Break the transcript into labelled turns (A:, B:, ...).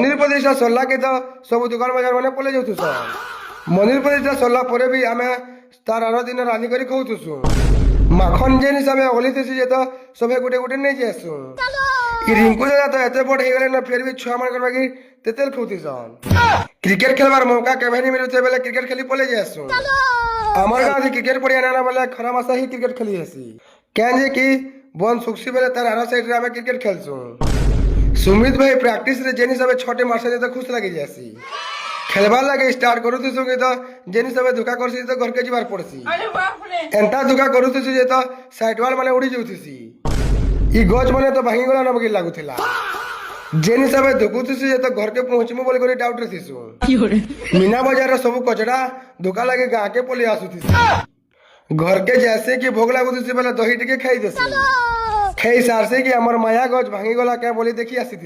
A: ମନ୍ଦିର ପ୍ରତିଷ୍ଠା ସରିଲା କି ତ ସବୁ ଦୋକାନ ବଜାର ମାନେ ପଲେଇ ଯାଉଛୁ। ମନ୍ଦିର ପ୍ରତିଷ୍ଠା ସରିଲା ପରେ ବି ଆମେ ତାର ଆର ଦିନ ରାନ୍ଧିକରି ଖାଉଛୁ। ମାଖନ ଜିନିଷ ଆମେ ଓହ୍ଲେଇଥିସି ଯେ ତ ସବେ ଗୋଟେ ଗୋଟେ ନେଇ ଯାଏସୁଁ। ଇ ରିଙ୍କୁ ଦାଦା ତ ଏତେ ବଡ଼ ହେଇଗଲେ ନା ଫେର ବି ଛୁଆ ମାନଙ୍କର ବାକି ତେତେଲ ଖାଉଥିସନ୍। କ୍ରିକେଟ ଖେଲବାର ମୌକା କେବେ ନି ମିଳୁছে ବେଲେ କ୍ରିକେଟ খেলি পলে যাইসুଁ। আমার গাঁতে ক্রিকেট পড়িয়া না বেলে খরা মাসে হি ক্রিকেট খেলি হেসি। কেন যে কি বন সুখসি বেলে তার আর সাইডে আমি ক্রিকেট খেলছুঁ। সুমিত ভাই প্র্যাকটিস রে জেনি সবে ছটে মাসে যেতে খুশ লাগি যাসি। খেলবার লাগে স্টার্ট করুথিসু কি তো জেনি সবে ধোকা করছি তো ঘরকে যাবার পড়ছি। এন্তা ধোকা করুথিসু যে তো সাইড ওয়াল মানে উড়ি যাউথিসি। ই গছ মানে তো ভাঙি গলা না বকি লাগুথিলা। জেনি সবে ধুকুথিসু যে তো ঘরকে পৌঁছমু বলি করে ডাউট রথিসু। मीना बाजार सब कचड़ा धोखा लगे गाँ के पलि आसुथी। घर के जैसे कि भोग लगुथी बेले दही टिके खाई देसी। खाई सारसे कि हमर माया गज भांगी गला क्या बोली देखी आसी।